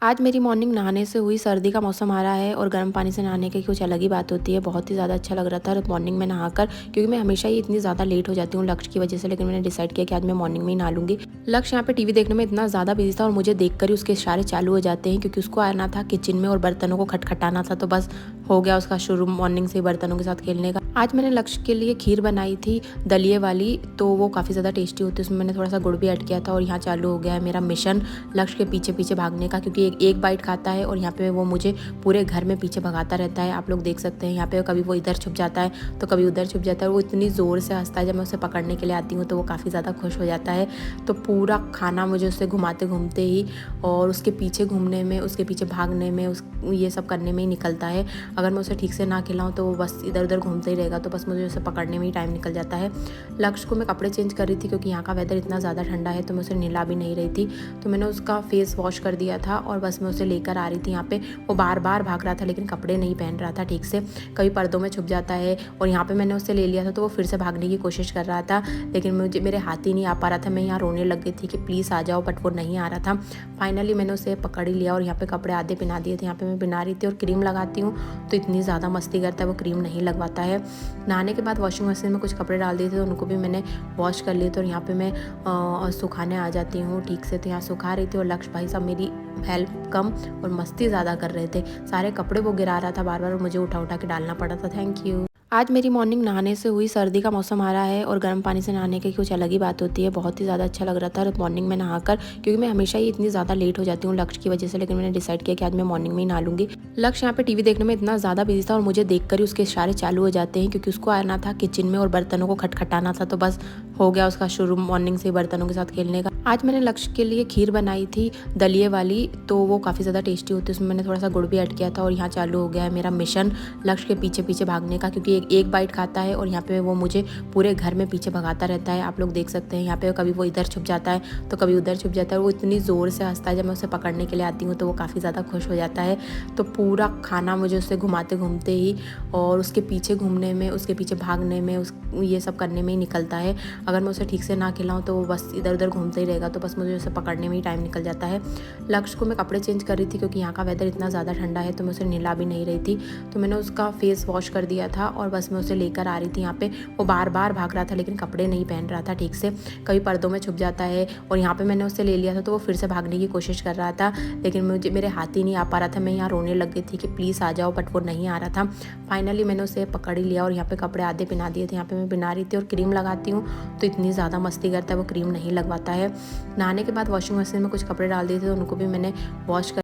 आज मेरी मॉर्निंग नहाने से हुई। सर्दी का मौसम आ रहा है और गर्म पानी से नहाने की कुछ अलग ही बात होती है। बहुत ही ज़्यादा अच्छा लग रहा था मॉर्निंग में नहाकर, क्योंकि मैं हमेशा ही इतनी ज़्यादा लेट हो जाती हूँ लक्ष्य की वजह से। लेकिन मैंने डिसाइड किया कि आज मैं मॉर्निंग में ही नहा लूँगी। लक्ष्य यहाँ पे टीवी देखने में इतना ज़्यादा बिजी था और मुझे देखकर ही उसके इशारे चालू हो जाते हैं, क्योंकि उसको आना था किचन में और बर्तनों को खटखटाना था। तो बस हो गया उसका शुरू मॉर्निंग से ही बर्तनों के साथ खेलने का। आज मैंने लक्ष्य के लिए खीर बनाई थी दलिये वाली, तो वो काफ़ी ज़्यादा टेस्टी होती है। उसमें मैंने थोड़ा सा गुड़ भी ऐड किया था और यहाँ चालू हो गया है मेरा मिशन लक्ष्य के पीछे पीछे भागने का, क्योंकि एक बाइट खाता है और यहाँ पे वो मुझे पूरे घर में पीछे भगाता रहता है। आप लोग देख सकते हैं यहाँ पे कभी वो इधर छुप जाता है तो कभी उधर छुप जाता है। वो इतनी ज़ोर से हंसता है जब मैं उसे पकड़ने के लिए आती हूँ, तो वो काफ़ी ज़्यादा खुश हो जाता है। तो पूरा खाना मुझे उससे घुमाते घूमते ही और उसके पीछे घूमने में, उसके पीछे भागने में, ये सब करने में ही निकलता है। अगर मैं उसे ठीक से ना खिलाऊँ तो वो बस इधर उधर घूमता ही रहेगा। तो बस मुझे उसे पकड़ने में ही टाइम निकल जाता है। लक्ष्य को मैं कपड़े चेंज कर रही थी, क्योंकि यहाँ का वेदर इतना ज़्यादा ठंडा है, तो मैं उसे नहला भी नहीं रही थी। तो मैंने उसका फेस वॉश कर दिया था और बस मैं उसे लेकर आ रही थी यहाँ पे। वो बार बार भाग रहा था लेकिन कपड़े नहीं पहन रहा था ठीक से, कभी पर्दों में छुप जाता है। और यहाँ पे मैंने उससे ले लिया था तो वो फिर से भागने की कोशिश कर रहा था, लेकिन मेरे हाथ ही नहीं आ पा रहा था। मैं यहाँ रोने लग गई थी कि प्लीज़ आ जाओ, बट वो नहीं आ रहा था। फाइनली मैंने उसे पकड़ ही लिया और यहाँ पे कपड़े आधे पहना दिए थे। यहाँ पे मैं पहना रही थी और क्रीम लगाती हूँ तो इतनी ज़्यादा मस्ती करता है, वो क्रीम नहीं लगवाता है। नहाने के बाद वॉशिंग मशीन में कुछ कपड़े डाल दिए थे तो उनको भी मैंने वॉश कर लिए थे और यहाँ पे मैं सुखाने आ जाती हूँ ठीक से। तो यहाँ सुखा रही थी और लक्ष्य भाई साहब मेरी हेल्प कम और मस्ती ज़्यादा कर रहे थे। सारे कपड़े वो गिरा रहा था बार बार और मुझे उठा उठा के डालना पड़ा था। Thank you. आज मेरी मॉर्निंग नहाने से हुई। सर्दी का मौसम आ रहा है और गर्म पानी से नहाने की कुछ अलग ही बात होती है। बहुत ही ज़्यादा अच्छा लग रहा था मॉर्निंग में नहाकर, क्योंकि मैं हमेशा ही इतनी ज़्यादा लेट हो जाती हूँ लक्ष्य की वजह से। लेकिन मैंने डिसाइड किया कि आज मैं मॉर्निंग में ही नहा लूँगी। लक्ष्य यहाँ पे टीवी देखने में इतना ज़्यादा बिजी था और मुझे देखकर ही उसके इशारे चालू हो जाते हैं, क्योंकि उसको आना था किचन में और बर्तनों को खटखटाना था। तो बस हो गया उसका शुरू मॉर्निंग से ही बर्तनों के साथ खेलने का। आज मैंने लक्ष्य के लिए खीर बनाई थी दलिये वाली, तो वो काफ़ी ज़्यादा टेस्टी होती है। उसमें मैंने थोड़ा सा गुड़ भी ऐड किया था और यहाँ चालू हो गया है मेरा मिशन लक्ष्य के पीछे पीछे भागने का, क्योंकि एक बाइट खाता है और यहाँ पे वो मुझे पूरे घर में पीछे भगाता रहता है। आप लोग देख सकते हैं यहाँ पे कभी वो इधर छुप जाता है तो कभी उधर छुप जाता है। वो इतनी ज़ोर से हंसता है जब मैं उसे पकड़ने के लिए आती हूँ, तो वो काफ़ी ज़्यादा खुश हो जाता है। तो पूरा खाना मुझे उससे घुमाते घूमते ही और उसके पीछे घूमने में, उसके पीछे भागने में, ये सब करने में ही निकलता है। अगर मैं उसे ठीक से ना खिलाऊँ तो वो बस इधर उधर घूमता ही रहेगा। तो बस मुझे उसे पकड़ने में ही टाइम निकल जाता है। लक्ष्य को मैं कपड़े चेंज कर रही थी, क्योंकि यहाँ का वेदर इतना ज़्यादा ठंडा है, तो मैं उसे नहला भी नहीं रही थी। तो मैंने उसका फेस वॉश कर दिया था और बस मैं उसे लेकर आ रही थी यहाँ पे। वो बार बार भाग रहा था लेकिन कपड़े नहीं पहन रहा था ठीक से, कभी पर्दों में छुप जाता है। और यहाँ पे मैंने उससे ले लिया था तो वो फिर से भागने की कोशिश कर रहा था, लेकिन मेरे हाथ ही नहीं आ पा रहा था। मैं यहाँ रोने लग गई थी कि प्लीज़ आ जाओ, बट वो नहीं आ रहा था। फाइनली मैंने उसे पकड़ ही लिया और यहाँ पे कपड़े आधे पहना दिए थे। यहाँ पे मैं पहना रही थी और क्रीम लगाती हूँ तो इतनी ज़्यादा मस्ती करता है, वो क्रीम नहीं लगवाता है। नहाने के बाद वॉशिंग मशीन में कुछ कपड़े डाल दिए थे तो उनको भी मैंने वॉश कर